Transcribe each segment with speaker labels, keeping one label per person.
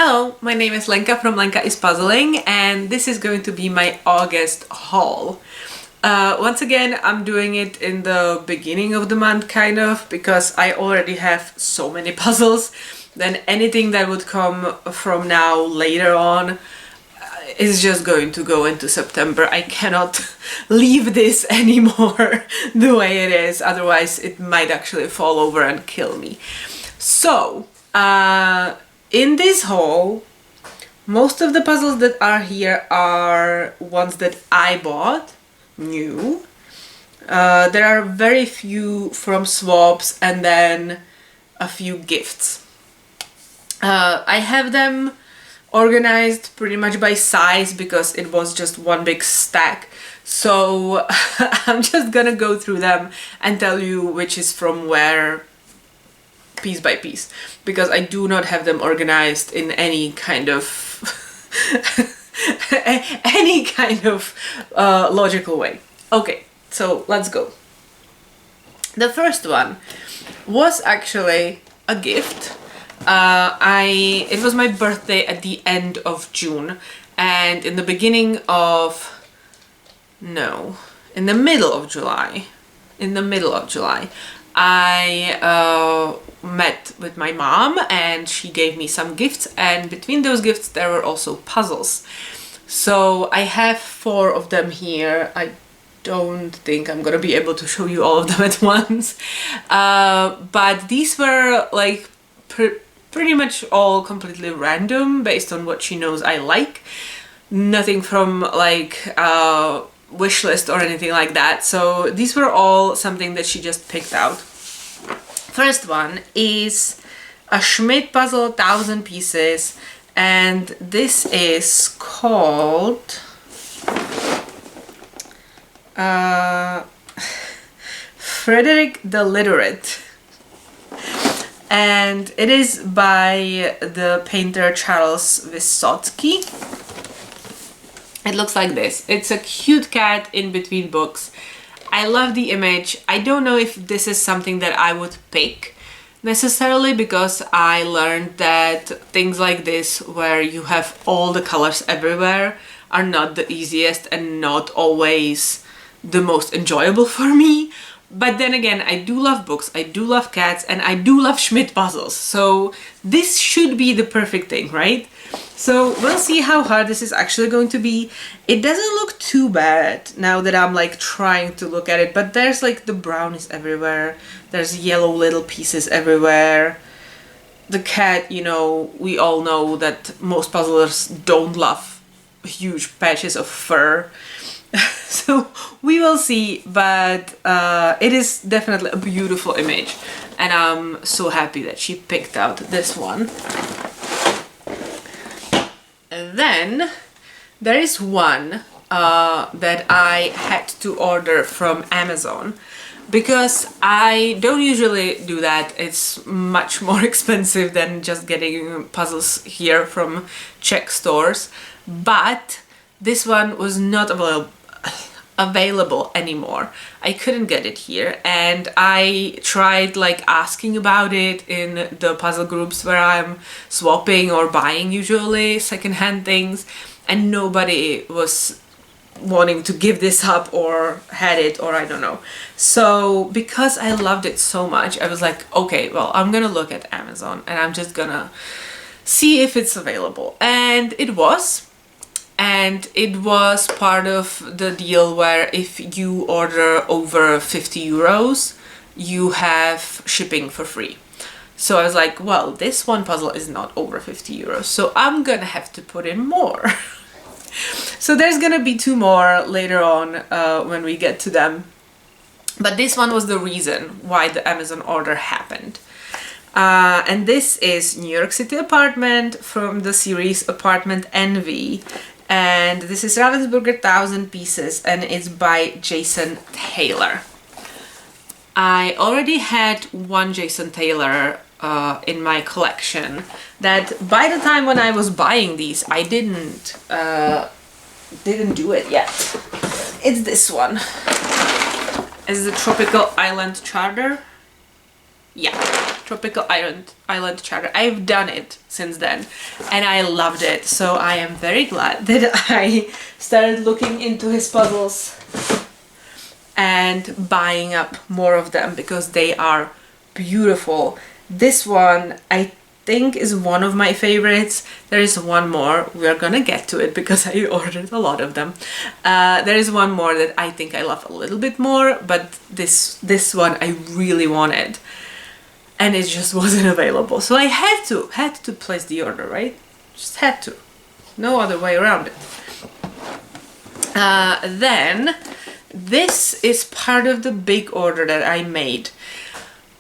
Speaker 1: Hello, my name is Lenka from Lenka is Puzzling, and this is going to be my August haul. Once again, I'm doing it in the beginning of the month, kind of, because I already have so many puzzles. Then anything that would come from now later on is just going to go into September. I cannot leave this anymore the way it is, otherwise it might actually fall over and kill me. So, in this haul, most of the puzzles that are here are ones that I bought, new. There are very few from swaps and then a few gifts. I have them organized pretty much by size because it was just one big stack. So I'm just gonna go through them and tell you which is from where, piece by piece, because I do not have them organized in any kind of logical way. Okay, so let's go. The first one was actually a gift. It was my birthday at the end of June, and in the middle of July, I met with my mom and she gave me some gifts, and between those gifts there were also puzzles. So I have 4 of them here. I don't think I'm gonna be able to show you all of them at once, but these were like pretty much all completely random based on what she knows I like. Nothing from like wish list or anything like that. So these were all something that she just picked out. First one is a Schmidt puzzle, 1000 pieces, and this is called Frederick the Literate, and it is by the painter Charles Wasgij. It looks like this. It's a cute cat in between books. I love the image. I don't know if this is something that I would pick necessarily, because I learned that things like this, where you have all the colors everywhere, are not the easiest and not always the most enjoyable for me. But then again, I do love books, I do love cats, and I do love Schmidt puzzles. So this should be the perfect thing, right? So we'll see how hard this is actually going to be. It doesn't look too bad now that I'm like trying to look at it, but there's like the brown is everywhere. There's yellow little pieces everywhere. The cat, you know, we all know that most puzzlers don't love huge patches of fur. So we will see, but it is definitely a beautiful image, and I'm so happy that she picked out this one. And then there is one that I had to order from Amazon, because I don't usually do that. It's much more expensive than just getting puzzles here from Czech stores, but this one was not available anymore. I couldn't get it here, and I tried like asking about it in the puzzle groups where I'm swapping or buying usually secondhand things, and nobody was wanting to give this up or had it, or I don't know. So because I loved it so much, I was like, okay, well, I'm gonna look at Amazon and I'm just gonna see if it's available. And it was. And it was part of the deal where if you order over 50 euros, you have shipping for free. So I was like, well, this one puzzle is not over 50 euros, so I'm gonna have to put in more. So there's gonna be 2 more later on when we get to them. But this one was the reason why the Amazon order happened. And this is New York City apartment from the series Apartment Envy. And this is Ravensburger 1000 pieces, and it's by Jason Taylor. I already had one Jason Taylor in my collection that by the time when I was buying these, I didn't do it yet. It's this one. It's the Tropical Island Charter. Yeah. Tropical Island Charter. I've done it since then and I loved it. So I am very glad that I started looking into his puzzles and buying up more of them because they are beautiful. This one I think is one of my favorites. There is one more, we are gonna get to it because I ordered a lot of them. There is one more that I think I love a little bit more, but this one I really wanted and it just wasn't available, so I had to place the order, right? Just had to, no other way around it. Then this is part of the big order that I made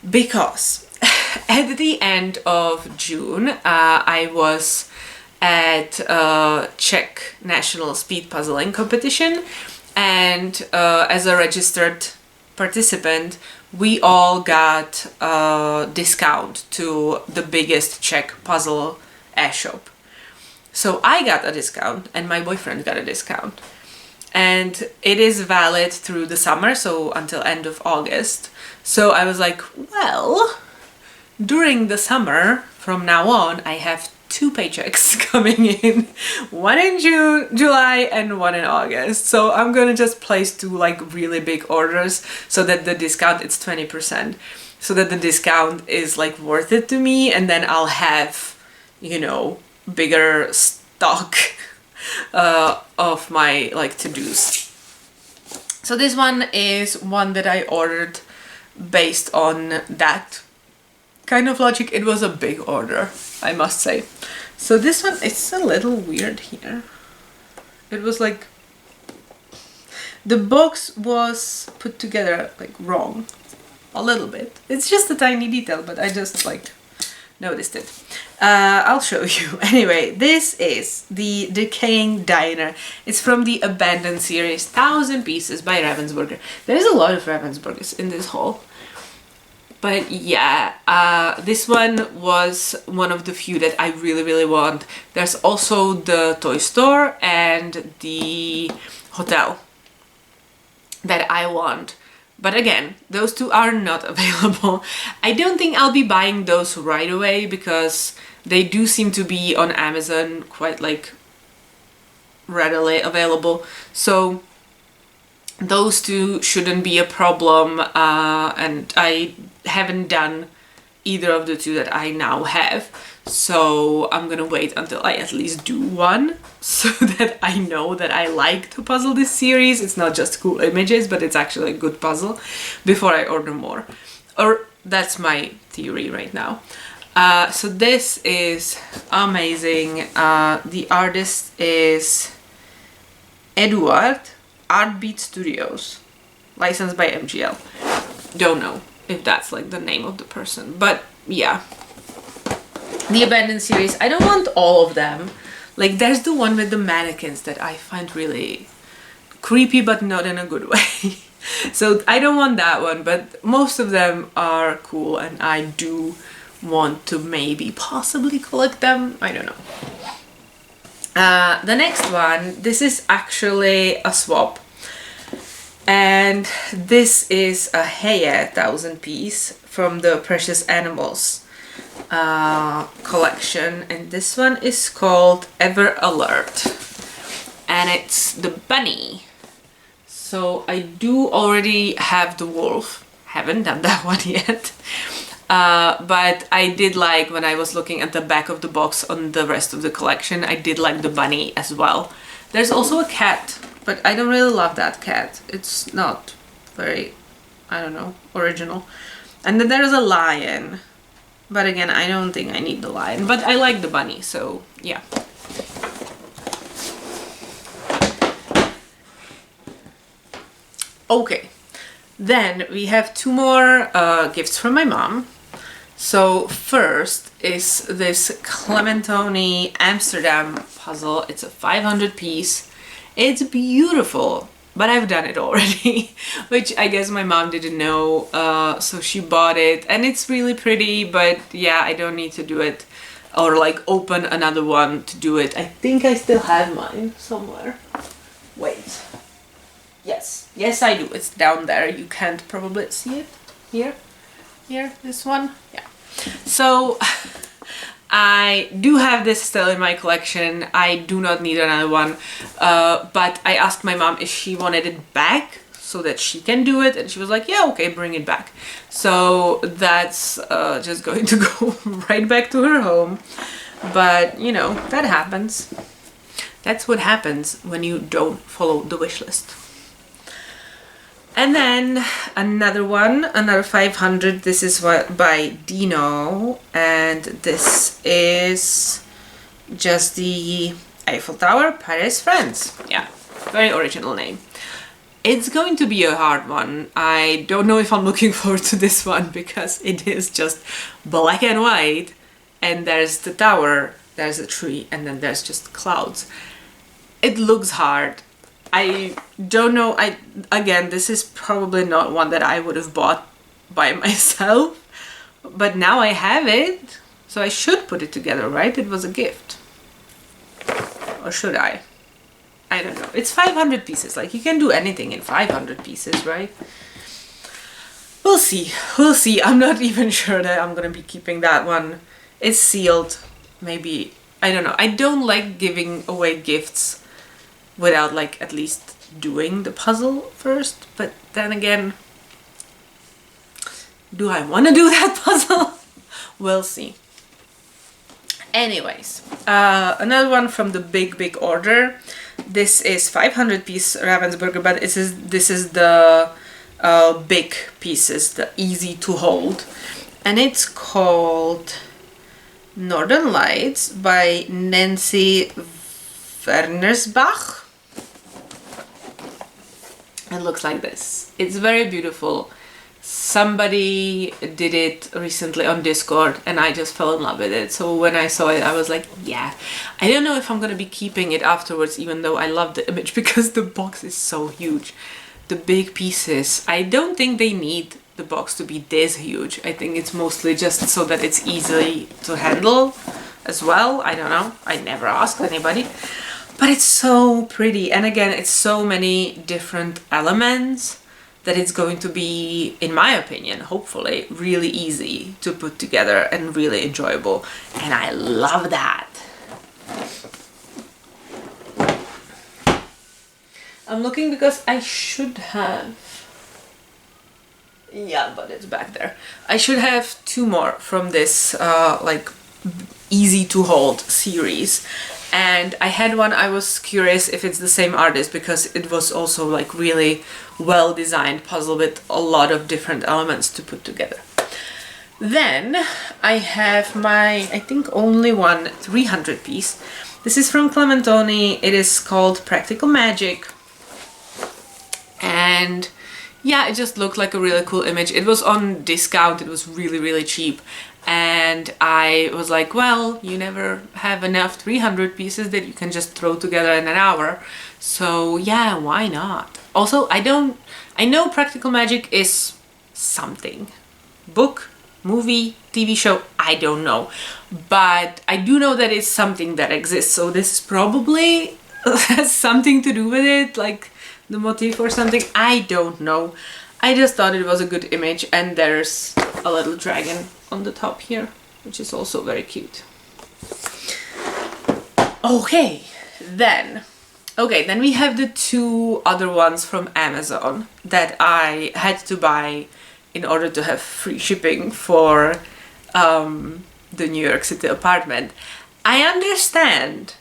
Speaker 1: because at the end of June, I was at a Czech national speed puzzling competition, and as a registered participant, we all got a discount to the biggest Czech puzzle shop. So I got a discount and my boyfriend got a discount. And it is valid through the summer, so until end of August. So I was like, well, during the summer, from now on, I have 2 paychecks coming in, one in July and one in August. So I'm gonna just place 2 like really big orders so that the discount is 20%, so that the discount is like worth it to me, and then I'll have, you know, bigger stock of my like to-dos. So this one is one that I ordered based on that kind of logic. It was a big order, I must say. So this one, it's a little weird here. It was like, the box was put together like wrong a little bit. It's just a tiny detail, but I just like noticed it. I'll show you. Anyway, this is the Decaying Diner. It's from the Abandoned series, 1000 Pieces by Ravensburger. There's a lot of Ravensburgers in this haul. But yeah, this one was one of the few that I really want. There's also the toy store and the hotel that I want. But again, those 2 are not available. I don't think I'll be buying those right away because they do seem to be on Amazon quite like readily available. So those 2 shouldn't be a problem, and I haven't done either of the 2 that I now have, so I'm gonna wait until I at least do one so that I know that I like to puzzle this series. It's not just cool images, but it's actually a good puzzle before I order more, or that's my theory right now. So this is amazing. The artist is Eduard, Artbeat Studios, licensed by MGL. Don't know if that's like the name of the person, but yeah. The Abandoned series, I don't want all of them. Like there's the one with the mannequins that I find really creepy, but not in a good way. So I don't want that one, but most of them are cool and I do want to maybe possibly collect them. I don't know. The next one, this is actually a swap. And this is a Heya 1000 piece from the Precious Animals collection, and this one is called Ever Alert, and it's the bunny. So I do already have the wolf, haven't done that one yet, but I did like, when I was looking at the back of the box on the rest of the collection, I did like the bunny as well. There's also a cat, but I don't really love that cat. It's not very, I don't know, original. And then there's a lion. But again, I don't think I need the lion. But I like the bunny, so yeah. Okay. Then we have 2 more gifts from my mom. So first is this Clementoni Amsterdam puzzle. It's a 500 piece. It's beautiful, but I've done it already, which I guess my mom didn't know, so she bought it, and it's really pretty, but yeah, I don't need to do it or like open another one to do it. I think I still have mine somewhere. Wait. Yes I do. It's down there. You can't probably see it. Here, this one. Yeah. So I do have this still in my collection. I do not need another one, but I asked my mom if she wanted it back so that she can do it, and she was like, yeah, okay, bring it back. So that's just going to go right back to her home. But you know, that happens. That's what happens when you don't follow the wish list. And then another one, another 500. This is what by Dino, and this is just the Eiffel Tower, Paris, France. Yeah, very original name. It's going to be a hard one. I don't know if I'm looking forward to this one because it is just black and white, and there's the tower, there's a tree, and then there's just clouds. It looks hard. I don't know. Again, this is probably not one that I would have bought by myself, but now I have it, so I should put it together, right? It was a gift. Or should I? I don't know. It's 500 pieces. Like, you can do anything in 500 pieces, right? We'll see. We'll see. I'm not even sure that I'm gonna be keeping that one. It's sealed. Maybe. I don't know. I don't like giving away gifts without, like, at least doing the puzzle first. But then again, do I want to do that puzzle? We'll see. Anyways, another one from the big order. This is 500 piece Ravensburger, but this is the big pieces, the easy to hold, and it's called Northern Lights by Nancy Vernersbach. It looks like this. It's very beautiful. Somebody did it recently on Discord and I just fell in love with it. So when I saw it, I was like, yeah. I don't know if I'm gonna be keeping it afterwards, even though I love the image because the box is so huge. The big pieces, I don't think they need the box to be this huge. I think it's mostly just so that it's easy to handle as well. I don't know. I never asked anybody. But it's so pretty. And again, it's so many different elements that it's going to be, in my opinion, hopefully, really easy to put together and really enjoyable. And I love that. I'm looking because I should have... Yeah, but it's back there. I should have two more from this, like, easy to hold series. And I had one, I was curious if it's the same artist because it was also like really well designed puzzle with a lot of different elements to put together. Then I have my, I think only one 300 piece. This is from Clementoni. It is called Practical Magic. And yeah, it just looked like a really cool image. It was on discount, it was really cheap. And I was like, well, you never have enough 300 pieces that you can just throw together in an hour. So yeah, why not? Also, I know Practical Magic is something. Book, movie, TV show, I don't know. But I do know that it's something that exists. So this probably has something to do with it, like the motif or something. I don't know. I just thought it was a good image, and there's a little dragon on the top here, which is also very cute. Okay, then we have the two other ones from Amazon that I had to buy in order to have free shipping for the New York City apartment. I understand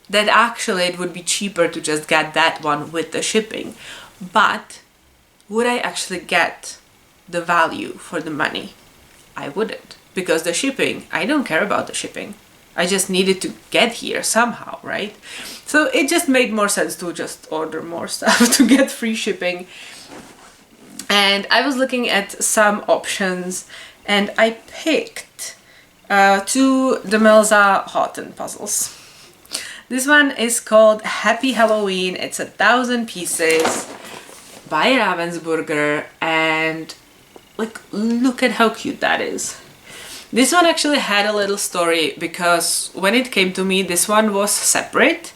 Speaker 1: that actually it would be cheaper to just get that one with the shipping, but would I actually get the value for the money? I wouldn't, because the shipping, I don't care about the shipping. I just needed to get here somehow, right? So it just made more sense to just order more stuff to get free shipping. And I was looking at some options and I picked two Demelza Houghton puzzles. This one is called Happy Halloween. It's 1,000 pieces by Ravensburger, and like, look at how cute that is. This one actually had a little story because when it came to me, this one was separate,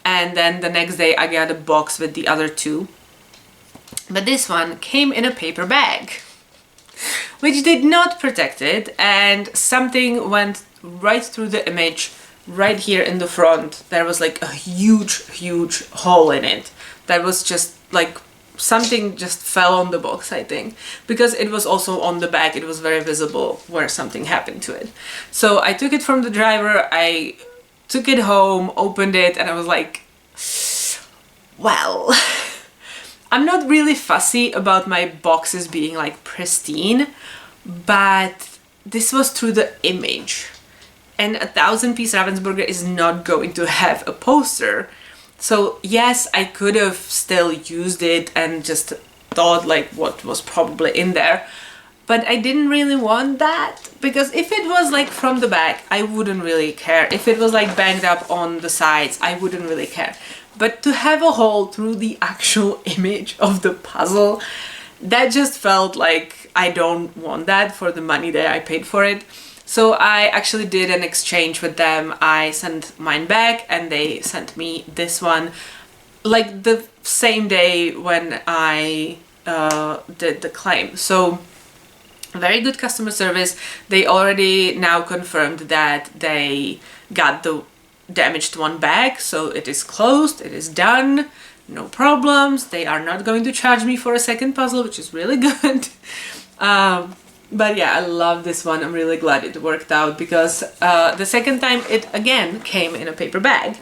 Speaker 1: and then the next day I got a box with the other two. But this one came in a paper bag, which did not protect it, and something went right through the image right here in the front. There was like a huge hole in it that was just like something just fell on the box, I think, because it was also on the back. It was very visible where something happened to it. So I took it from the driver, I took it home, opened it, and I was like, well, I'm not really fussy about my boxes being like pristine, but this was through the image, and a 1000-piece Ravensburger is not going to have a poster. So yes, I could have still used it and just thought like what was probably in there, but I didn't really want that, because if it was like from the back, I wouldn't really care. If it was like banged up on the sides, I wouldn't really care. But to have a hole through the actual image of the puzzle, that just felt like I don't want that for the money that I paid for it. So I actually did an exchange with them. I sent mine back and they sent me this one like the same day when I did the claim. So very good customer service. They already now confirmed that they got the damaged one back, so it is closed, it is done, no problems. They are not going to charge me for a second puzzle, which is really good. But yeah, I love this one. I'm really glad it worked out, because the second time it again came in a paper bag,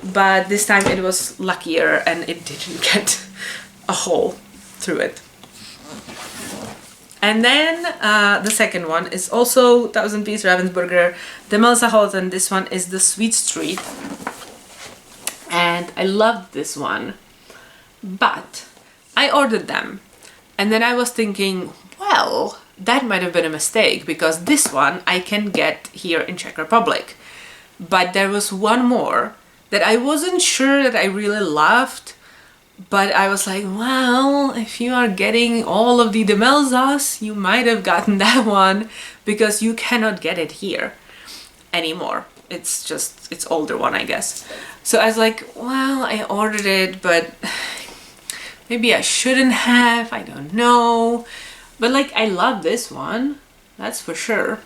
Speaker 1: but this time it was luckier and it didn't get a hole through it. And then the second one is also 1000-piece Ravensburger, the Melsaholten. This one is the Sweet Street, and I loved this one, but I ordered them, and then I was thinking, well, that might have been a mistake, because this one I can get here in Czech Republic, but there was one more that I wasn't sure that I really loved. But I was like, well, if you are getting all of the Demelsas, you might have gotten that one, because you cannot get it here anymore. It's older one, I guess. So I was like, well, I ordered it, but maybe I shouldn't have, I don't know. But like, I love this one, that's for sure.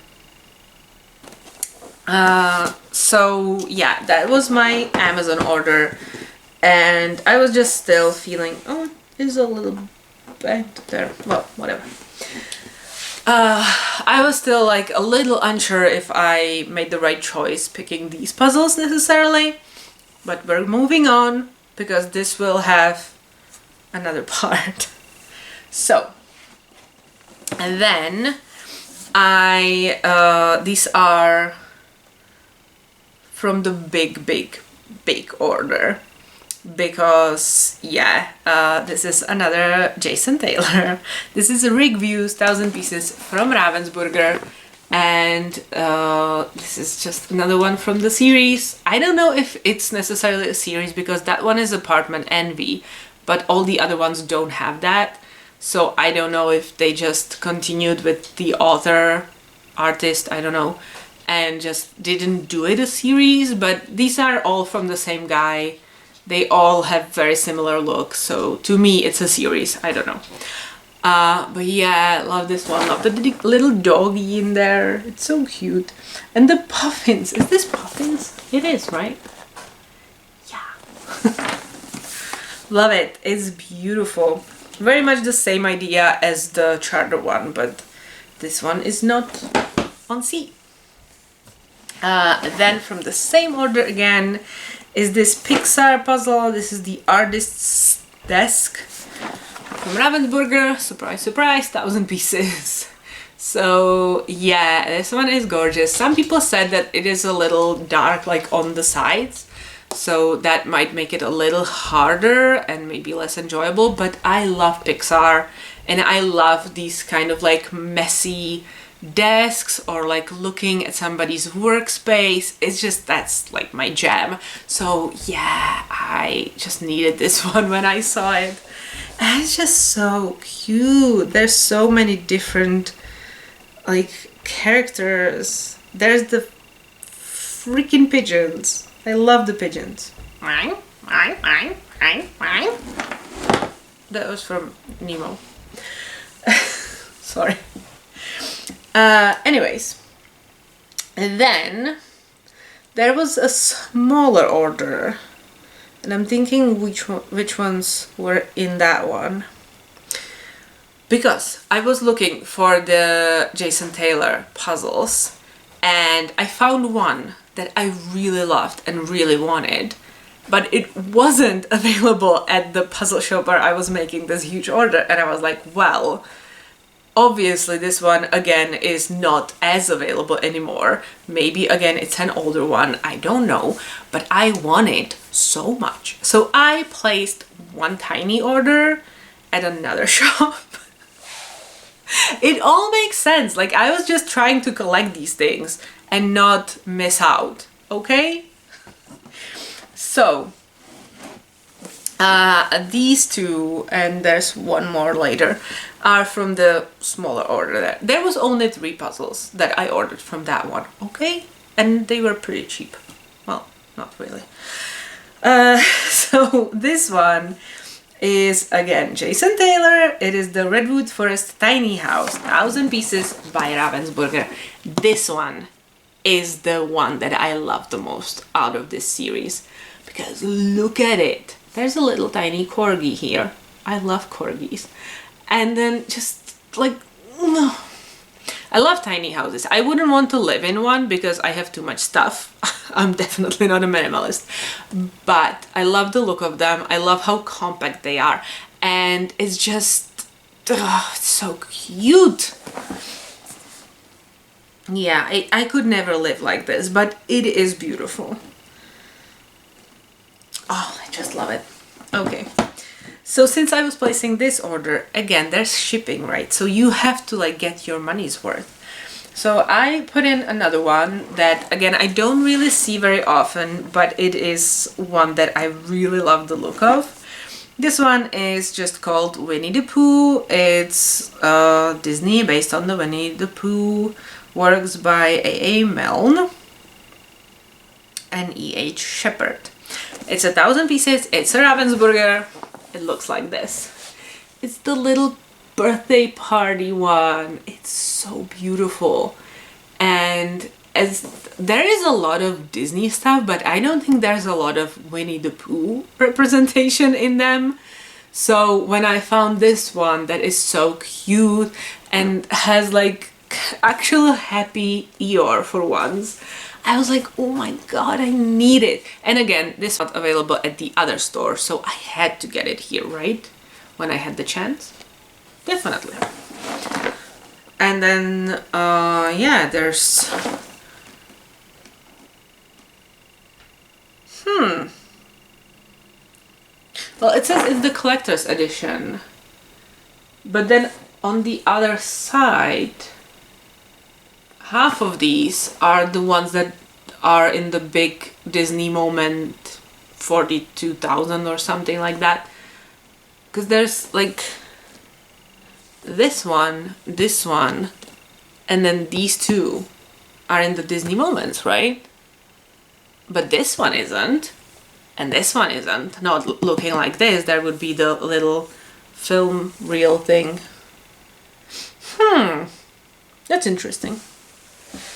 Speaker 1: So yeah, that was my Amazon order. And I was just still feeling, oh, it's a little bent there. Well, whatever. I was still like a little unsure if I made the right choice picking these puzzles necessarily. But we're moving on, because this will have another part. So, and then these are from the big order. Because yeah, this is another Jason Taylor. This is a Rig Views 1000 pieces from Ravensburger, and this is just another one from the series. I don't know if it's necessarily a series, because that one is Apartment Envy, but all the other ones don't have that. So I don't know if they just continued with the artist, I don't know, and just didn't do it a series. But these are all from the same guy. They all have very similar looks, so to me it's a series, I don't know. But yeah, love this one, love the little doggy in there, it's so cute. And the puffins, is this puffins? It is, right? Yeah. Love it, it's beautiful. Very much the same idea as the charter one, but this one is not on C. Then from the same order again, is this Pixar puzzle. This is the Artist's Desk from Ravensburger. Surprise, surprise, 1000 pieces. So yeah, this one is gorgeous. Some people said that it is a little dark, like on the sides, so that might make it a little harder and maybe less enjoyable, but I love Pixar, and I love these kind of like messy desks, or like looking at somebody's workspace. It's just, that's like my jam. So yeah, I just needed this one when I saw it. And it's just so cute. There's so many different like characters. There's the freaking pigeons. I love the pigeons. That was from Nemo. Sorry. Anyways, and then there was a smaller order, and I'm thinking which ones were in that one, because I was looking for the Jason Taylor puzzles, and I found one that I really loved and really wanted, but it wasn't available at the puzzle shop where I was making this huge order, and I was like, well, obviously this one again is not as available anymore. Maybe again it's an older one, I don't know, but I want it so much. So I placed one tiny order at another shop. It all makes sense. Like, I was just trying to collect these things and not miss out, okay? So these two, and there's one more later, are from the smaller order. There was only 3 puzzles that I ordered from that one, okay? And they were pretty cheap. Well, not really. So this one is again Jason Taylor. It is the Redwood Forest Tiny House, 1000 Pieces by Ravensburger. This one is the one that I love the most out of this series, because look at it. There's a little tiny corgi here. I love corgis. And then just like, I love tiny houses. I wouldn't want to live in one because I have too much stuff. I'm definitely not a minimalist, but I love the look of them. I love how compact they are, and it's just, it's so cute. Yeah, I could never live like this, but it is beautiful. Oh, I just love it. Okay. So since I was placing this order, again, there's shipping, right? So you have to like get your money's worth. So I put in another one that, again, I don't really see very often, but it is one that I really love the look of. This one is just called Winnie the Pooh. It's Disney, based on the Winnie the Pooh works by A.A. Milne and E.H. Shepard. It's 1000 pieces. It's a Ravensburger. It looks like this. It's the little birthday party one. It's so beautiful. And as there is a lot of Disney stuff, but I don't think there's a lot of Winnie the Pooh representation in them. So when I found this one that is so cute and has like actual happy Eeyore for once, I was like, oh my god, I need it. And again, this was not available at the other store, so I had to get it here, right? When I had the chance. Definitely. And then, yeah, there's... Well, it says it's the collector's edition. But then on the other side, half of these are the ones that are in the big Disney moment 42,000 or something like that. Because there's like this one, and then these two are in the Disney moments, right? But this one isn't, and this one isn't. Not looking like this, there would be the little film reel thing. That's interesting.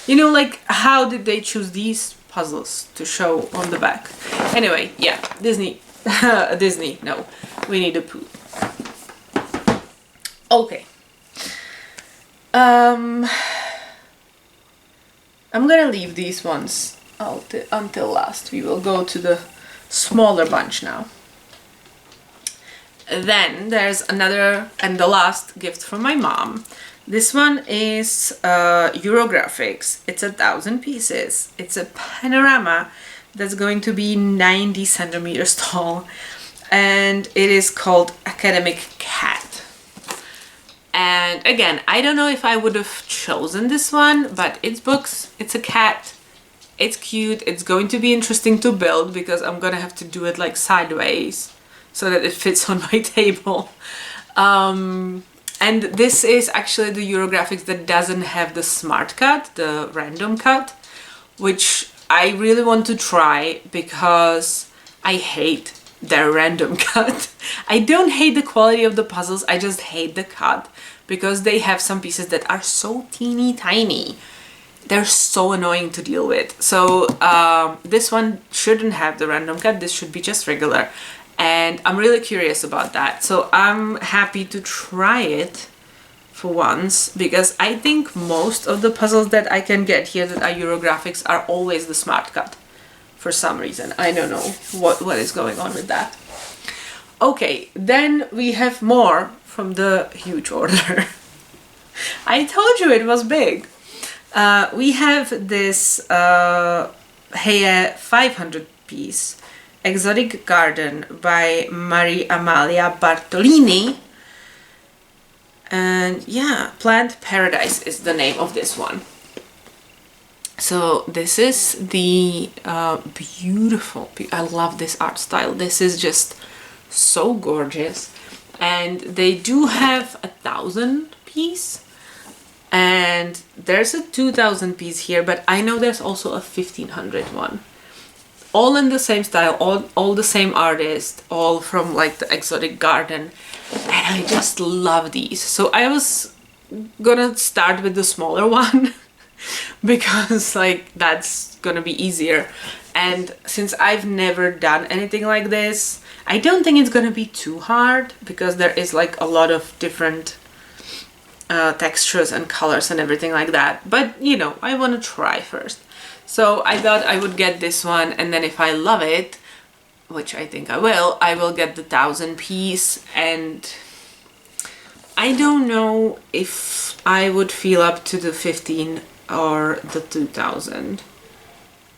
Speaker 1: You know, like, how did they choose these puzzles to show on the back? Anyway, yeah, Disney. Disney, no. Winnie the Pooh. Okay. I'm gonna leave these ones until last. We will go to the smaller bunch now. Then there's another and the last gift from my mom. This one is Eurographics. It's 1000 pieces. It's a panorama that's going to be 90 centimeters tall, and it is called Academic Cat. And again, I don't know if I would have chosen this one, but it's books, it's a cat, it's cute, it's going to be interesting to build because I'm gonna have to do it like sideways so that it fits on my table. And this is actually the Eurographics that doesn't have the smart cut, the random cut, which I really want to try because I hate their random cut. I don't hate the quality of the puzzles, I just hate the cut. because they have some pieces that are so teeny tiny. They're so annoying to deal with. So this one shouldn't have the random cut, this should be just regular. And I'm really curious about that. So I'm happy to try it for once, because I think most of the puzzles that I can get here that are Eurographics are always the smart cut. For some reason. I don't know what is going on with that. Okay, then we have more from the huge order. I told you it was big. We have this Heye 500 piece Exotic Garden by Marie Amalia Bartolini. And yeah, Plant Paradise is the name of this one. So this is the beautiful, I love this art style. This is just so gorgeous. And they do have 1,000 piece. And there's a 2,000 piece here, but I know there's also a 1,500 one. All in the same style, all the same artist, all from like the Exotic Garden. And I just love these. So I was gonna start with the smaller one. Because like that's gonna be easier, and since I've never done anything like this, I don't think it's gonna be too hard, because there is like a lot of different textures and colors and everything like that, but you know, I want to try first. So I thought I would get this one, and then if I love it, which I think I will get the 1,000 piece. And I don't know if I would feel up to the 15 or the 2,000,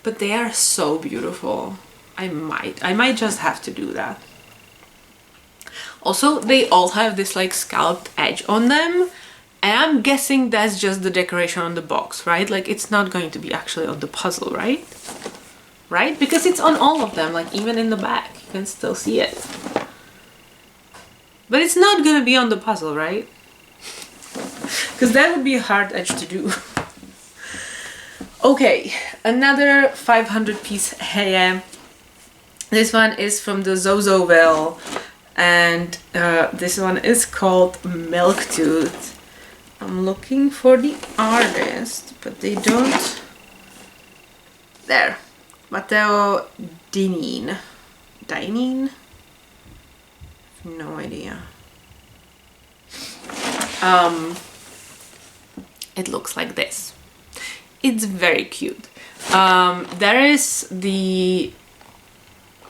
Speaker 1: but they are so beautiful. I might just have to do that. Also, they all have this like scalloped edge on them, and I'm guessing that's just the decoration on the box, right? Like it's not going to be actually on the puzzle, right? Right? Because it's on all of them, like even in the back, you can still see it. But it's not gonna be on the puzzle, right? Because that would be a hard edge to do. Okay, another 500 piece Heye. This one is from the Zozoville, and this one is called Milktooth. I'm looking for the artist, but they don't. There, Matteo Dinin. Dinin? No idea. It looks like this. It's very cute. There is the,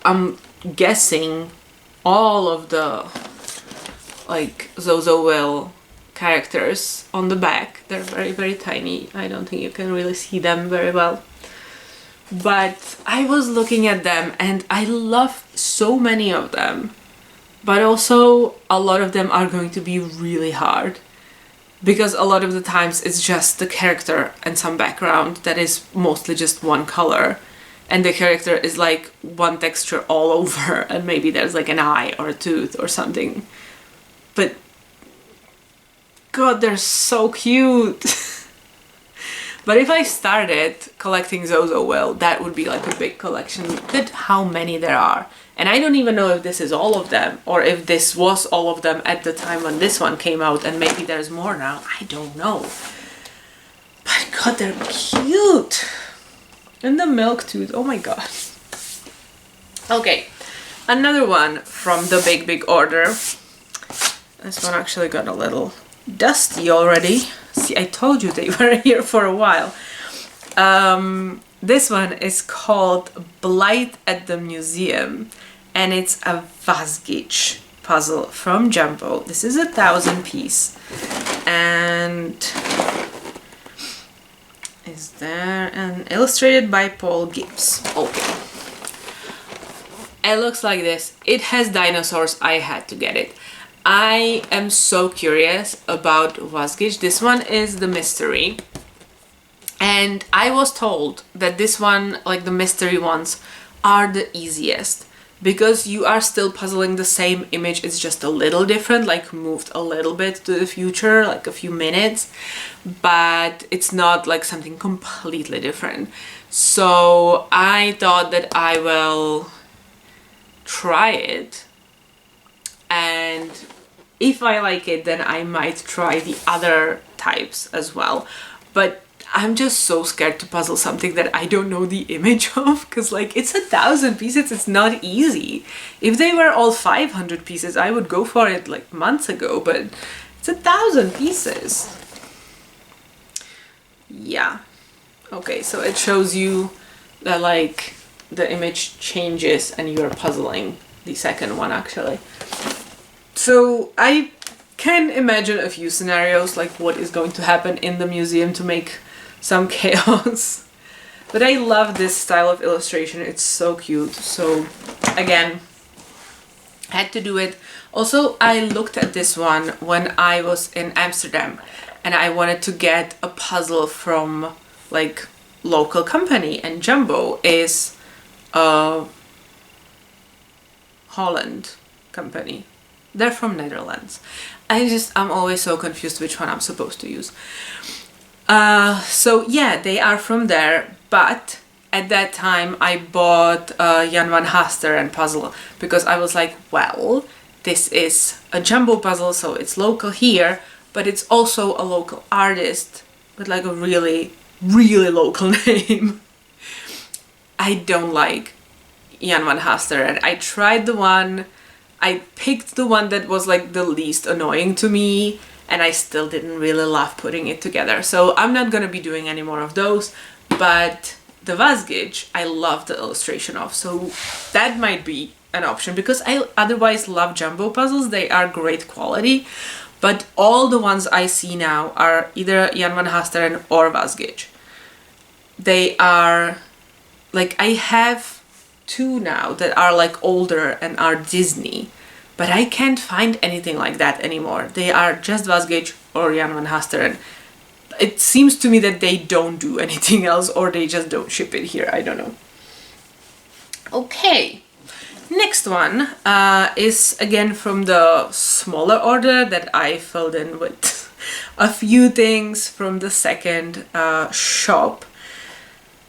Speaker 1: I'm guessing, all of the like Zozoville characters on the back. They're very, very tiny. I don't think you can really see them very well. But I was looking at them and I love so many of them. But also a lot of them are going to be really hard. Because a lot of the times it's just the character and some background that is mostly just one color, and the character is like one texture all over, and maybe there's like an eye or a tooth or something. But God, they're so cute. But if I started collecting Zozoville, that would be like a big collection. Look at how many there are. And I don't even know if this is all of them, or if this was all of them at the time when this one came out, and maybe there's more now. I don't know. But God, they're cute. And the Milktooth, oh my God. Okay, another one from the big order. This one actually got a little dusty already. See, I told you they were here for a while. This one is called Blight at the Museum, and it's a Wasgij puzzle from Jumbo. This is 1,000 piece, and is there an illustrated by Paul Gibbs. Okay, it looks like this. It has dinosaurs. I had to get it. I am so curious about Wasgij. This one is the mystery. And I was told that this one, like the mystery ones, are the easiest, because you are still puzzling the same image, it's just a little different, like moved a little bit to the future, like a few minutes, but it's not like something completely different. So I thought that I will try it and if I like it, then I might try the other types as well. But I'm just so scared to puzzle something that I don't know the image of, because like it's 1,000 pieces, it's not easy. If they were all 500 pieces, I would go for it like months ago, but it's 1,000 pieces. Yeah. Okay, so it shows you that like the image changes and you're puzzling the second one actually. So I can imagine a few scenarios like what is going to happen in the museum to make some chaos. But I love this style of illustration, it's so cute. So again, had to do it. Also, I looked at this one when I was in Amsterdam and I wanted to get a puzzle from like local company, and Jumbo is a Holland company. They're from Netherlands. I'm always so confused which one I'm supposed to use. So yeah, they are from there, but at that time I bought Jan van Hasteren puzzle because I was like, well, this is a Jumbo puzzle, so it's local here, but it's also a local artist with like a really, really local name. I don't like Jan van Hasteren. I tried the one, I picked the one that was like the least annoying to me, and I still didn't really love putting it together. So I'm not gonna be doing any more of those, but the Wasgij I love the illustration of, so that might be an option because I otherwise love Jumbo puzzles. They are great quality, but all the ones I see now are either Jan van Hasteren or Wasgij. They are like, I have two now that are like older and are Disney, but I can't find anything like that anymore. They are just Wasgij or Jan van Hasteren. It seems to me that they don't do anything else, or they just don't ship it here, I don't know. Okay, next one is again from the smaller order that I filled in with a few things from the second shop.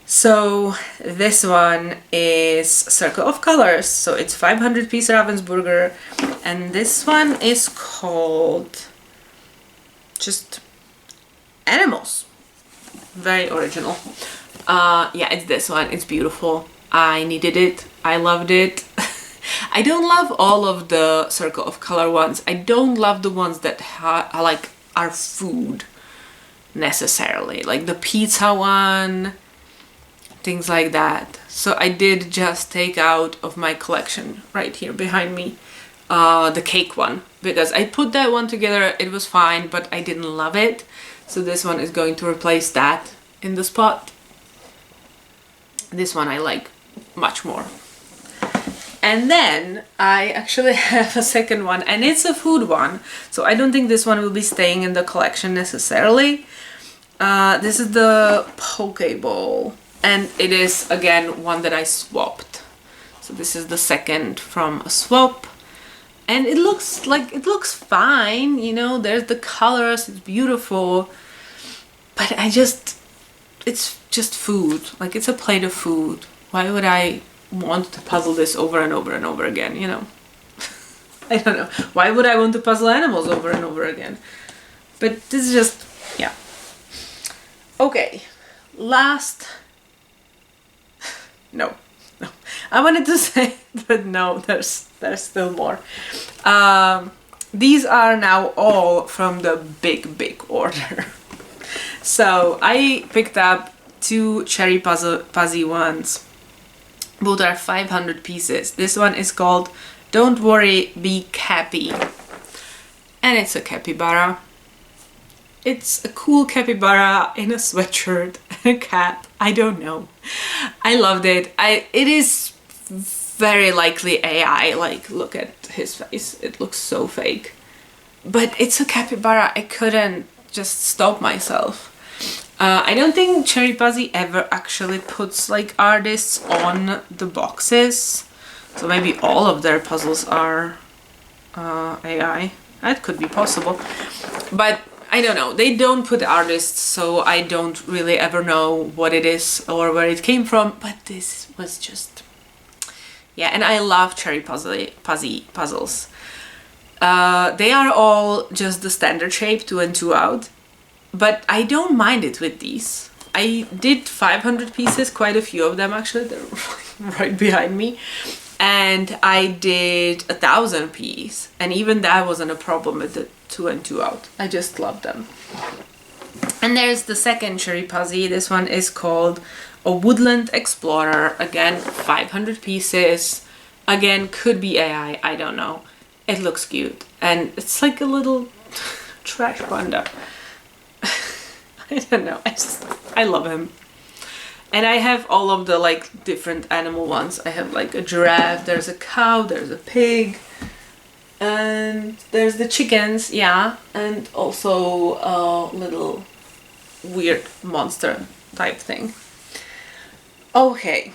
Speaker 1: So this one is Circle of Colors, so it's 500 piece Ravensburger, and this one is called just Animals. Very original. Yeah, it's this one. It's beautiful. I needed it. I loved it. I don't love all of the Circle of Color ones. I don't love the ones that are food necessarily, like the pizza one, things like that. So I did just take out of my collection right here behind me the cake one, because I put that one together, it was fine, but I didn't love it. So this one is going to replace that in the spot. This one I like much more. And then I actually have a second one, and it's a food one, so I don't think this one will be staying in the collection necessarily. This is the poke bowl, and it is again one that I swapped. So this is the second from a swap, and it looks fine, you know, there's the colors, it's beautiful, but it's just food, like it's a plate of food. Why would I want to puzzle this over and over and over again, you know? I don't know. Why would I want to puzzle animals over and over again? But this is just, yeah. Okay, last... No. I wanted to say, but no, there's still more. These are now all from the big order. So I picked up two cherry Pazzi ones. Both are 500 pieces. This one is called Don't Worry, Be Cappy. And it's a capybara. It's a cool capybara in a sweatshirt and a cap. I don't know. I loved it. It is very likely AI. Like, look at his face. It looks so fake. But it's a capybara. I couldn't just stop myself. I don't think Cherry Pazzi ever actually puts like artists on the boxes, so maybe all of their puzzles are AI. That could be possible, but I don't know. They don't put artists, so I don't really ever know what it is or where it came from, but this was just... Yeah, and I love Cherry Pazzi puzzles. They are all just the standard shape, 2 and 2 out, but I don't mind it with these. I did 500 pieces, quite a few of them actually, they're right behind me, and I did 1,000 piece, and even that wasn't a problem with the 2 and 2 out. I just love them. And there's the second cherry Pazzi. This one is called a Woodland Explorer. Again, 500 pieces. Again, could be AI, I don't know. It looks cute, and it's like a little trash panda. I don't know, I love him. And I have all of the like different animal ones. I have like a giraffe, there's a cow, there's a pig, and there's the chickens, yeah, and also a little weird monster type thing. Okay,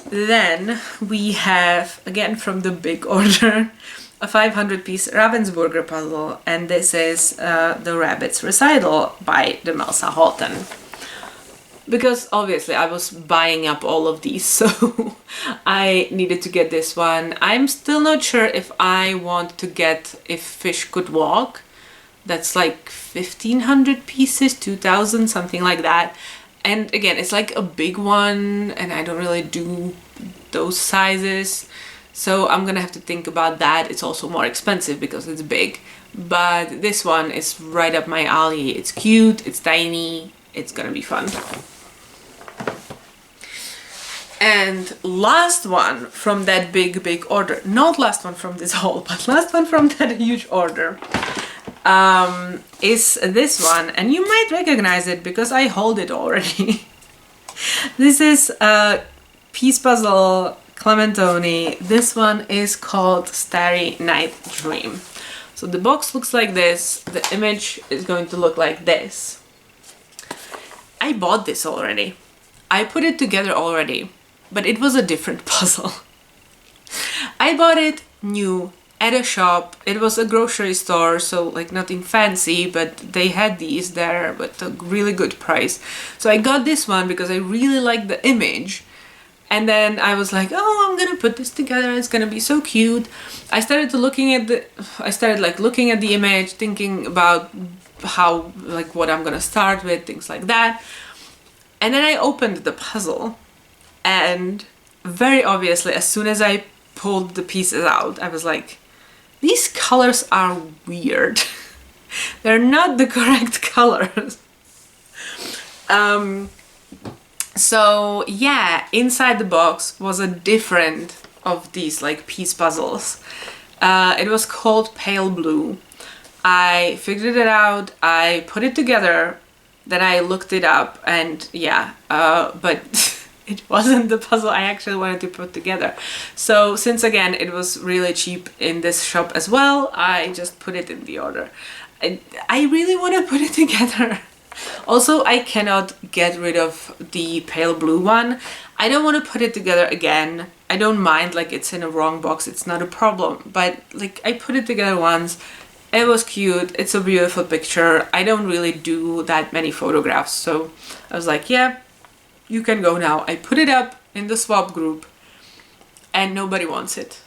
Speaker 1: then we have, again from the big order, a 500 piece Ravensburger puzzle, and this is the Rabbit's Recital by the Melsa Holten. Because obviously I was buying up all of these, so I needed to get this one. I'm still not sure if I want to get If Fish Could Walk. That's like 1,500 pieces, 2,000, something like that. And again, it's like a big one, and I don't really do those sizes. So I'm gonna have to think about that. It's also more expensive because it's big. But this one is right up my alley. It's cute, it's tiny, it's gonna be fun. And last one from that big order, not last one from this haul, but last one from that huge order, is this one, and you might recognize it because I hauled it already. This is a piece puzzle Clementoni. This one is called Starry Night Dream. So the box looks like this, the image is going to look like this. I bought this already. I put it together already, but it was a different puzzle. I bought it new at a shop. It was a grocery store, so like nothing fancy, but they had these there at a really good price. So I got this one because I really liked the image. And then I was like, oh, I'm gonna put this together, it's gonna be so cute. I started looking at the image, thinking about how, like, what I'm gonna start with, things like that. And then I opened the puzzle, and very obviously, as soon as I pulled the pieces out, I was like, these colors are weird. They're not the correct colors. So yeah, inside the box was a different of these like piece puzzles. It was called Pale Blue. I figured it out, I put it together, then I looked it up, and yeah, but it wasn't the puzzle I actually wanted to put together. So since again it was really cheap in this shop as well, I just put it in the order. I really want to put it together. Also, I cannot get rid of the pale blue one. I don't want to put it together again. I don't mind, like, it's in a wrong box, it's not a problem. But like, I put it together once, it was cute, it's a beautiful picture. I don't really do that many photographs, so I was like, yeah, you can go now. I put it up in the swap group and nobody wants it.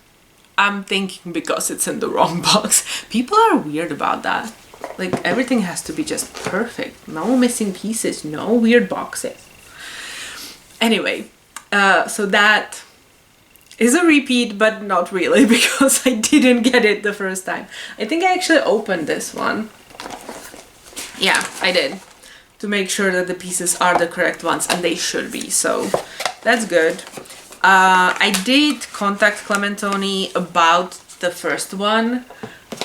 Speaker 1: I'm thinking because it's in the wrong box. People are weird about that. Like, everything has to be just perfect. No missing pieces, no weird boxes. Anyway, so that is a repeat, but not really, because I didn't get it the first time. I think I actually opened this one. Yeah, I did. To make sure that the pieces are the correct ones, and they should be, so that's good. I did contact Clementoni about the first one.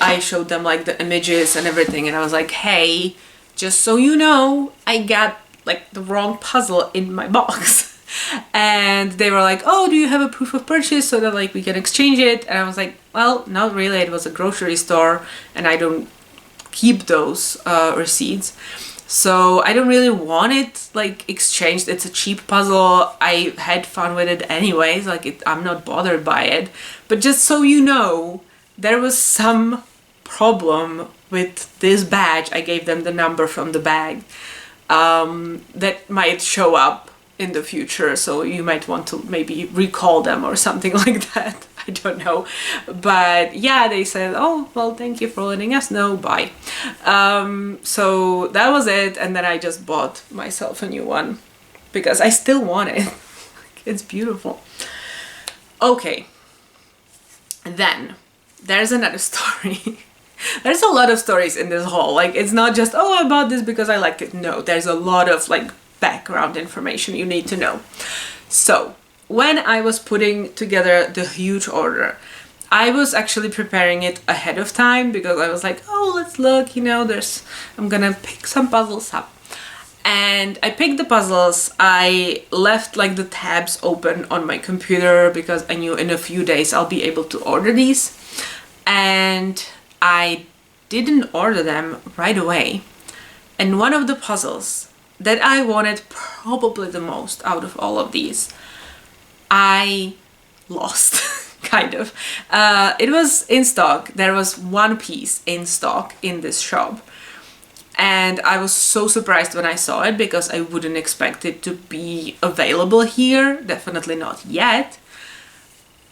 Speaker 1: I showed them like the images and everything, and I was like, hey, just so you know, I got like the wrong puzzle in my box. And they were like, oh, do you have a proof of purchase so that like we can exchange it? And I was like, well, not really, it was a grocery store and I don't keep those receipts. So I don't really want it like exchanged. It's a cheap puzzle. I had fun with it anyways, like I'm not bothered by it. But just so you know, there was some problem with this badge. I gave them the number from the bag that might show up in the future, so you might want to maybe recall them or something like that. I don't know. But yeah, they said, oh, well, thank you for letting us know, bye. So that was it, and then I just bought myself a new one because I still want it. It's beautiful. Okay, then there's another story. There's a lot of stories in this haul. Like, it's not just, oh, I bought this because I liked it. No, there's a lot of like background information you need to know. So when I was putting together the huge order, I was actually preparing it ahead of time because I was like, oh, let's look, you know, I'm gonna pick some puzzles up. And I picked the puzzles. I left like the tabs open on my computer because I knew in a few days I'll be able to order these. And I didn't order them right away. And one of the puzzles that I wanted probably the most out of all of these, I lost, kind of. It was in stock. There was one piece in stock in this shop. And I was so surprised when I saw it because I wouldn't expect it to be available here. Definitely not yet.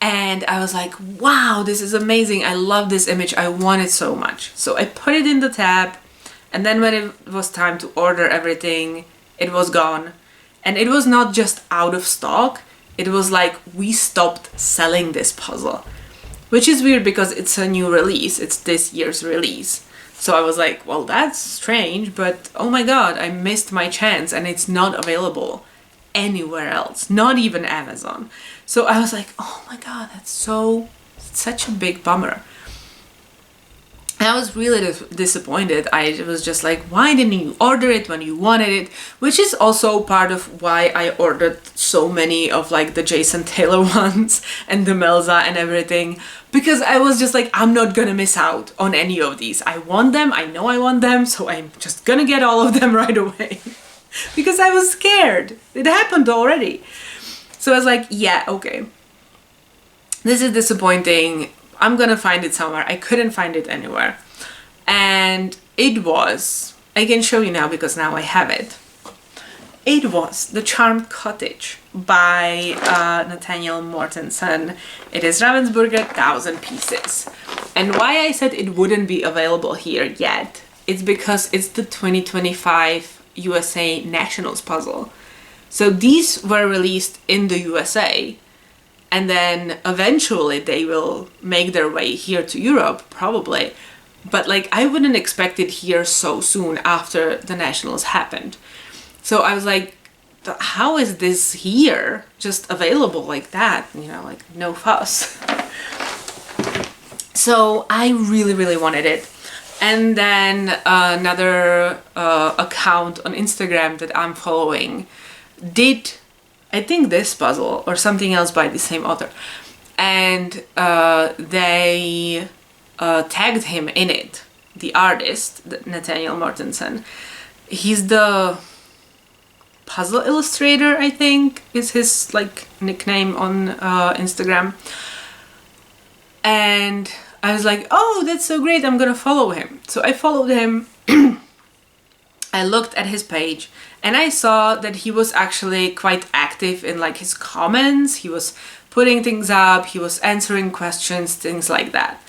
Speaker 1: And I was like, wow, this is amazing. I love this image. I want it so much. So I put it in the tab. And then when it was time to order everything, it was gone. And it was not just out of stock. It was like we stopped selling this puzzle. Which is weird because it's a new release. It's this year's release. So I was like, well, that's strange. But oh my god, I missed my chance. And it's not available anywhere else. Not even Amazon. So I was like, oh my god, that's such a big bummer. And I was really disappointed. I was just like, why didn't you order it when you wanted it? Which is also part of why I ordered so many of like the Jason Taylor ones and the Melza and everything. Because I was just like, I'm not gonna miss out on any of these. I want them, I know I want them, so I'm just gonna get all of them right away. Because I was scared. It happened already. So I was like, yeah, okay. This is disappointing. I'm gonna find it somewhere. I couldn't find it anywhere. And it was, I can show you now because now I have it. It was the Charmed Cottage by Nathaniel Mortensen. It is Ravensburger 1000 pieces. And why I said it wouldn't be available here yet, it's because it's the 2025 USA Nationals puzzle. So these were released in the USA, and then eventually they will make their way here to Europe, probably. But like, I wouldn't expect it here so soon after the Nationals happened. So I was like, how is this here just available like that? You know, like no fuss. So I really, really wanted it. And then another account on Instagram that I'm following did, I think, this puzzle or something else by the same author. And they tagged him in it, the artist, Nathaniel Mortensen. He's the puzzle illustrator, I think, is his like nickname on Instagram. And I was like, oh, that's so great, I'm gonna follow him. So I followed him. I looked at his page and I saw that he was actually quite active in like his comments. He was putting things up, he was answering questions, things like that.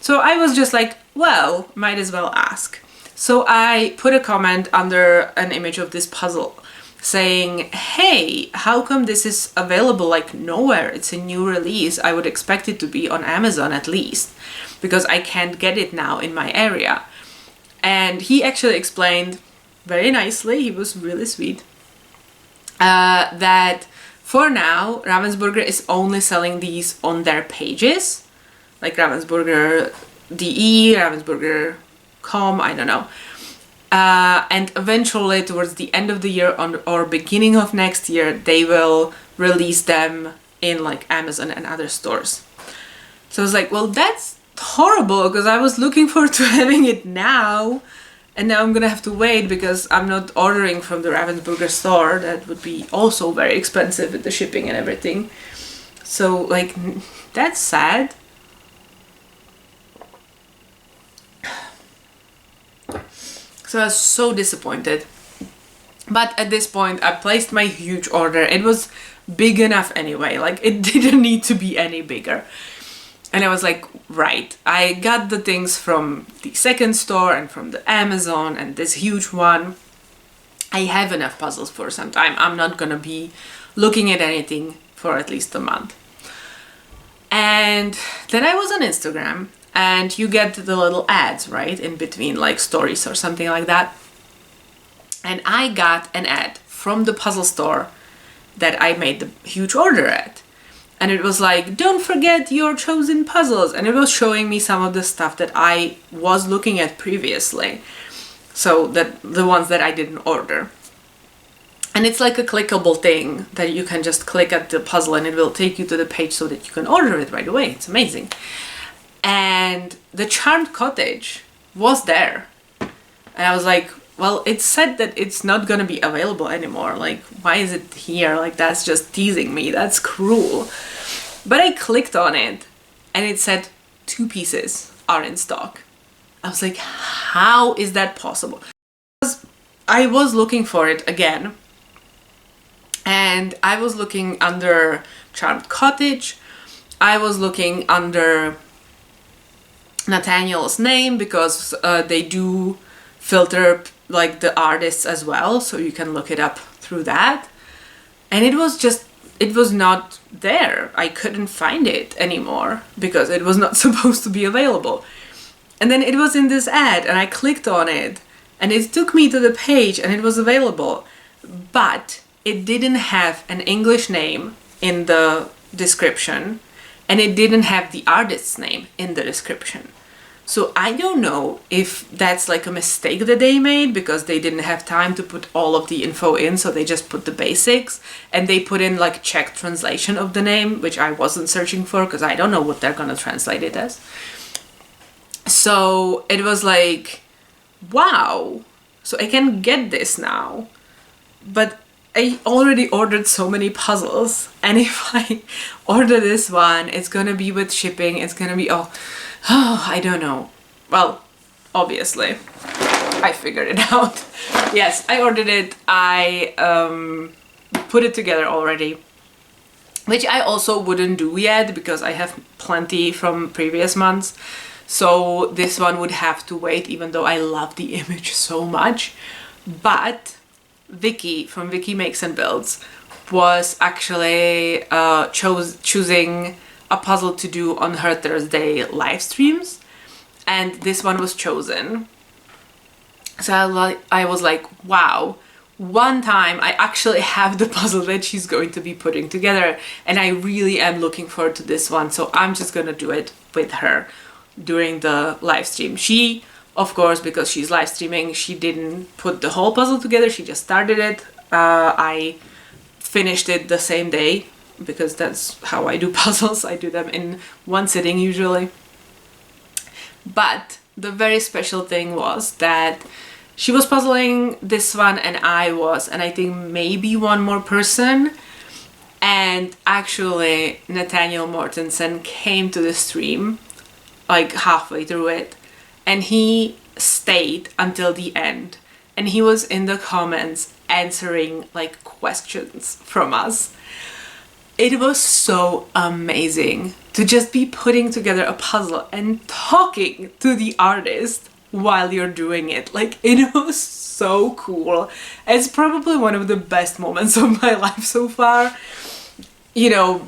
Speaker 1: So I was just like, well, might as well ask. So I put a comment under an image of this puzzle saying, hey, how come this is available like nowhere? It's a new release. I would expect it to be on Amazon at least, because I can't get it now in my area. And he actually explained very nicely, he was really sweet, that for now Ravensburger is only selling these on their pages, like Ravensburger DE, Ravensburger.com, I don't know. And eventually towards the end of the year or beginning of next year, they will release them in like Amazon and other stores. So I was like, well, that's horrible, because I was looking forward to having it now, and now I'm gonna have to wait because I'm not ordering from the Ravensburger store. That would be also very expensive with the shipping and everything. So like, that's sad. So I was so disappointed. But at this point, I placed my huge order. It was big enough anyway, like it didn't need to be any bigger. And I was like, right, I got the things from the second store and from the Amazon and this huge one. I have enough puzzles for some time. I'm not gonna be looking at anything for at least a month. And then I was on Instagram, and you get the little ads, right, in between, like stories or something like that. And I got an ad from the puzzle store that I made the huge order at. And it was like, don't forget your chosen puzzles. And it was showing me some of the stuff that I was looking at previously. So that the ones that I didn't order. And it's like a clickable thing that you can just click at the puzzle and it will take you to the page so that you can order it right away. It's amazing. And the Charmed Cottage was there. And I was like, well, it said that it's not gonna be available anymore. Like, why is it here? Like, that's just teasing me. That's cruel. But I clicked on it and it said 2 pieces are in stock. I was like, how is that possible? Because I was looking for it again. And I was looking under Charmed Cottage. I was looking under Nathaniel's name because they do filter like the artists as well, so you can look it up through that. And it was not there. I couldn't find it anymore because it was not supposed to be available. And then it was in this ad and I clicked on it and it took me to the page and it was available, but it didn't have an English name in the description and it didn't have the artist's name in the description. So I don't know if that's like a mistake that they made because they didn't have time to put all of the info in, so they just put the basics and they put in like Czech translation of the name, which I wasn't searching for because I don't know what they're gonna translate it as. So it was like, wow, so I can get this now, but I already ordered so many puzzles, and if I order this one, it's gonna be with shipping, it's gonna be, oh, I don't know. Well, obviously, I figured it out. Yes, I ordered it, I put it together already, which I also wouldn't do yet because I have plenty from previous months. So this one would have to wait, even though I love the image so much. But Vicky from Vicky Makes and Builds was actually choosing a puzzle to do on her Thursday live streams, and this one was chosen. So I was like, wow, one time I actually have the puzzle that she's going to be putting together, and I really am looking forward to this one, so I'm just gonna do it with her during the live stream. She, of course, because she's live streaming, she didn't put the whole puzzle together, she just started it. I finished it the same day because that's how I do puzzles. I do them in one sitting usually. But the very special thing was that she was puzzling this one and I was, and I think maybe one more person. And actually Nathaniel Mortensen came to the stream like halfway through it, and he stayed until the end, and he was in the comments answering like questions from us. It was so amazing to just be putting together a puzzle and talking to the artist while you're doing it. Like, it was so cool. It's probably one of the best moments of my life so far. You know,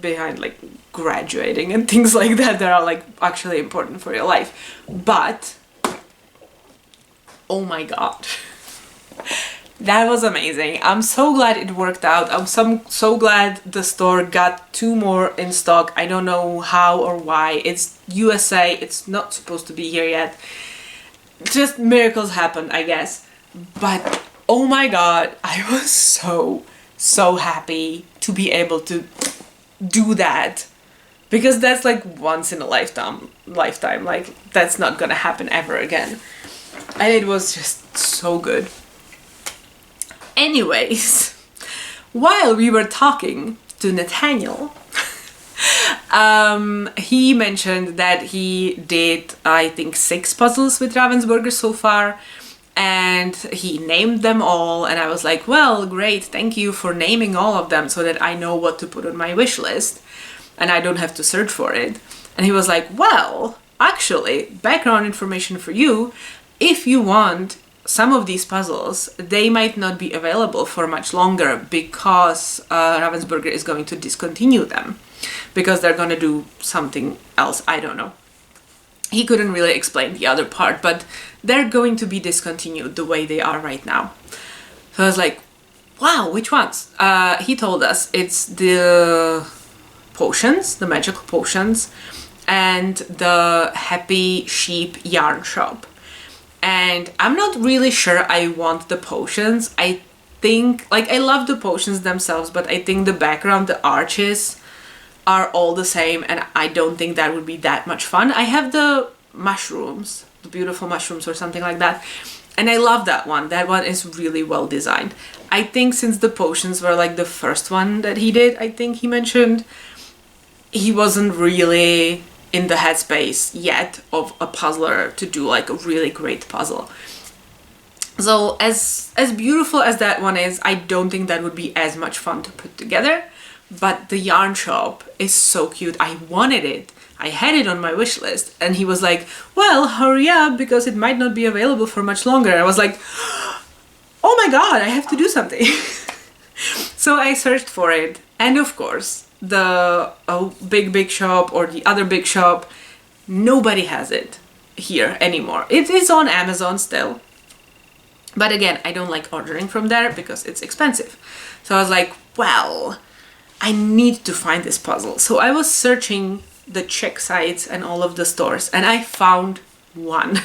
Speaker 1: behind like graduating and things like that are like actually important for your life. But oh my god. That was amazing. I'm so glad it worked out. I'm so glad the store got 2 more in stock. I don't know how or why. It's USA. It's not supposed to be here yet. Just miracles happen, I guess. But oh my god, I was so happy to be able to do that. Because that's like once in a lifetime. Like, that's not gonna happen ever again. And it was just so good. Anyways, while we were talking to Nathaniel, he mentioned that he did, I think, 6 puzzles with Ravensburger so far, and he named them all, and I was like, well, great, thank you for naming all of them so that I know what to put on my wish list and I don't have to search for it. And he was like, well, actually, background information for you, if you want some of these puzzles, they might not be available for much longer because Ravensburger is going to discontinue them because they're going to do something else. I don't know. He couldn't really explain the other part, but they're going to be discontinued the way they are right now. So I was like, wow, which ones? He told us it's the potions, the magical potions, and the Happy Sheep yarn shop. And I'm not really sure I want the potions. I think, like, I love the potions themselves, but I think the background, the arches are all the same, and I don't think that would be that much fun. I have the mushrooms, the beautiful mushrooms or something like that, and I love that one. That one is really well designed. I think since the potions were like the first one that he did, I think he mentioned, he wasn't really in the headspace yet of a puzzler to do like a really great puzzle. So as beautiful as that one is, I don't think that would be as much fun to put together. But the yarn shop is so cute. I wanted it. I had it on my wish list. And he was like, well, hurry up because it might not be available for much longer. I was like, oh my god, I have to do something. So I searched for it. And of course, the big shop or the other big shop, nobody has it here anymore. It is on Amazon still. But again, I don't like ordering from there because it's expensive. So I was like, well, I need to find this puzzle. So I was searching the Czech sites and all of the stores, and I found one.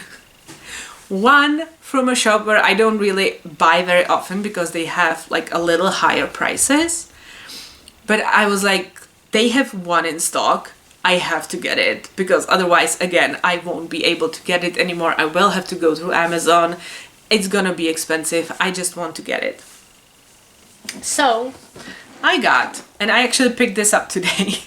Speaker 1: One from a shop where I don't really buy very often because they have like a little higher prices. But I was like, they have one in stock. I have to get it because otherwise, again, I won't be able to get it anymore. I will have to go through Amazon. It's gonna be expensive. I just want to get it. So I got, and I actually picked this up today,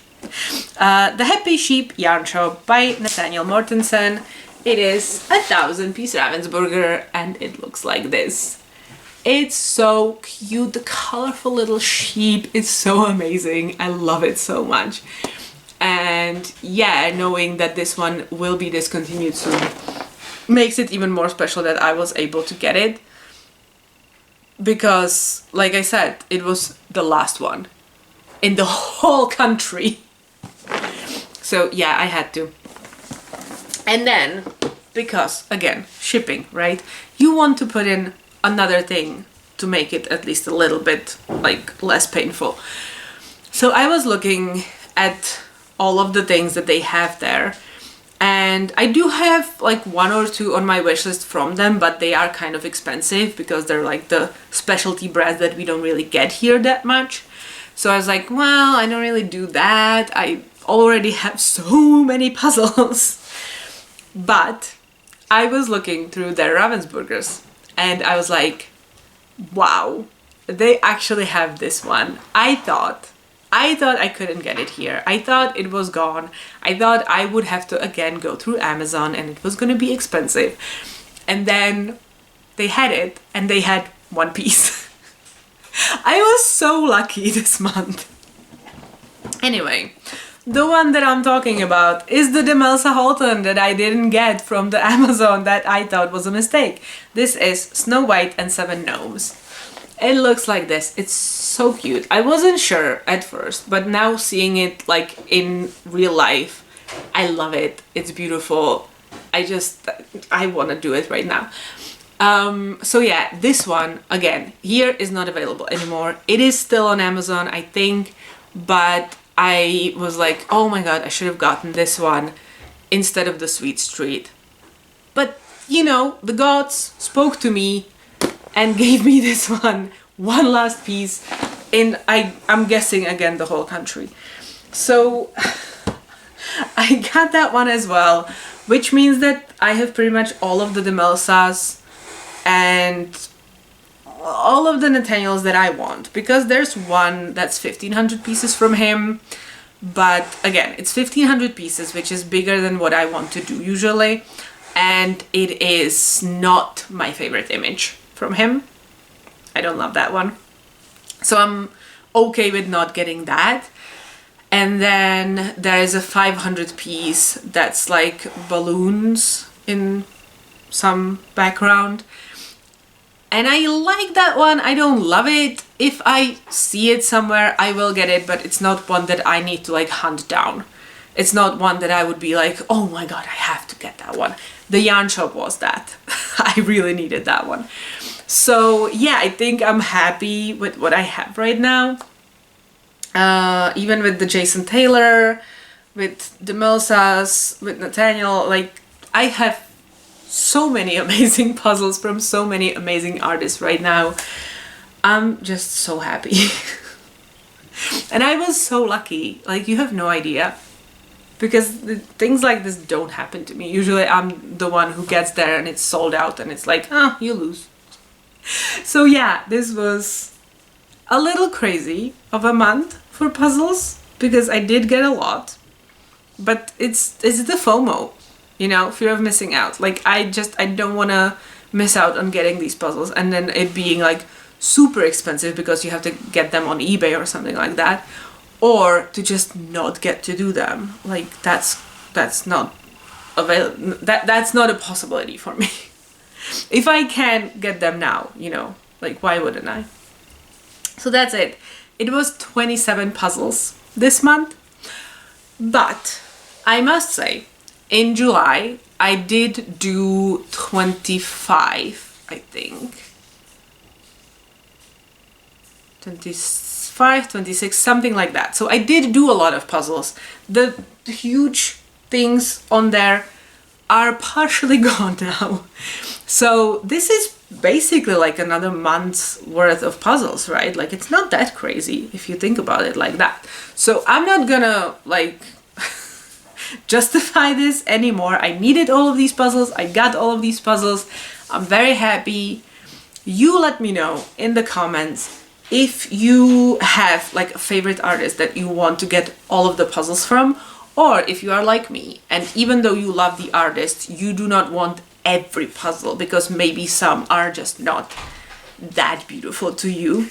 Speaker 1: the Happy Sheep Yarn Shop by Nathaniel Mortensen. It is 1,000-piece Ravensburger and it looks like this. It's so cute. The colorful little sheep is so amazing. I love it so much. And yeah, knowing that this one will be discontinued soon makes it even more special that I was able to get it. Because, like I said, it was the last one in the whole country. So yeah, I had to. And then, because, again, shipping, right? You want to put in another thing to make it at least a little bit, like, less painful. So I was looking at all of the things that they have there. And I do have like one or two on my wish list from them, but they are kind of expensive because they're like the specialty brands that we don't really get here that much. So I was like, well, I don't really do that. I already have so many puzzles. But I was looking through their Ravensburgers and I was like, wow, they actually have this one. I thought I couldn't get it here. I thought it was gone. I thought I would have to again go through Amazon and it was gonna be expensive. And then they had it and they had one piece. I was so lucky this month. Anyway, the one that I'm talking about is the Demelza Halton that I didn't get from the Amazon that I thought was a mistake. This is Snow White and Seven Gnomes. It looks like this. It's so cute. I wasn't sure at first, but now seeing it like in real life, I love it. It's beautiful. I want to do it right now. So yeah, this one, again, here is not available anymore. It is still on Amazon, I think, but I was like, oh my god, I should have gotten this one instead of the Sweet Street. But, you know, the gods spoke to me and gave me this one last piece in, I'm guessing again, the whole country. So I got that one as well, which means that I have pretty much all of the Demelsas and all of the Nathaniels that I want, because there's one that's 1,500 pieces from him, but again, it's 1,500 pieces, which is bigger than what I want to do usually, and it is not my favorite image from him. I don't love that one. So I'm okay with not getting that. And then there is a 500 piece that's like balloons in some background. And I like that one. I don't love it. If I see it somewhere, I will get it, but it's not one that I need to like hunt down. It's not one that I would be like, oh my god, I have to get that one. The yarn shop was that. I really needed that one. So yeah, I think I'm happy with what I have right now. Even with the Jason Taylor, with the Milsas, with Nathaniel, like I have so many amazing puzzles from so many amazing artists right now. I'm just so happy. And I was so lucky, like you have no idea. Because things like this don't happen to me. Usually I'm the one who gets there and it's sold out and it's like, ah, you lose. So yeah, this was a little crazy of a month for puzzles because I did get a lot. But it's the FOMO, you know, fear of missing out. Like I don't want to miss out on getting these puzzles and then it being like super expensive because you have to get them on eBay or something like that. Or to just not get to do them. Like that's not available. That's not a possibility for me. If I can get them now, you know, like why wouldn't I? So that's it. It was 27 puzzles this month. But I must say, in July, I did do 25, I think. 25, 26, something like that. So I did do a lot of puzzles. The huge things on there are partially gone now. So this is basically like another month's worth of puzzles, right? Like it's not that crazy if you think about it like that. So I'm not gonna like justify this anymore. I needed all of these puzzles. I got all of these puzzles. I'm very happy. You let me know in the comments if you have like a favorite artist that you want to get all of the puzzles from, or if you are like me and even though you love the artist, you do not want every puzzle because maybe some are just not that beautiful to you,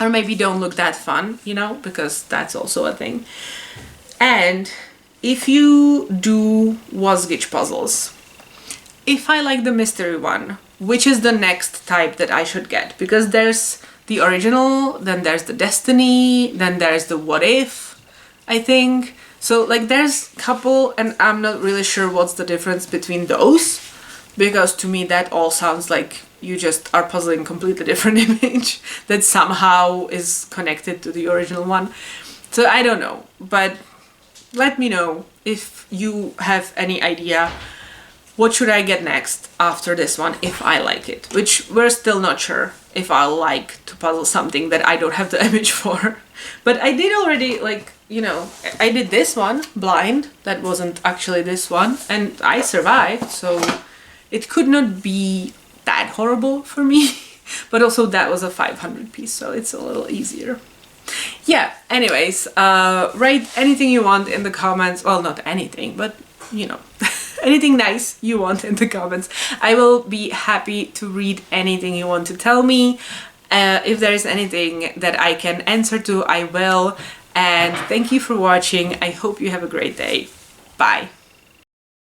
Speaker 1: or maybe don't look that fun, you know, because that's also a thing. And if you do Wasgij puzzles, if I like the mystery one, which is the next type that I should get, because there's the original, then there's the Destiny, then there's the What If, I think. So like there's a couple and I'm not really sure what's the difference between those, because to me that all sounds like you just are puzzling completely different image that somehow is connected to the original one. So I don't know, but let me know if you have any idea what should I get next after this one if I like it, which we're still not sure if I like to puzzle something that I don't have the image for. But I did already, like, you know, I did this one blind, that wasn't actually this one, and I survived, so it could not be that horrible for me. But also that was a 500 piece, so it's a little easier. Yeah, anyways, write anything you want in the comments. Well, not anything, but you know, anything nice you want in the comments. I will be happy to read anything you want to tell me. If there is anything that I can answer to, I will. And thank you for watching. I hope you have a great day. Bye.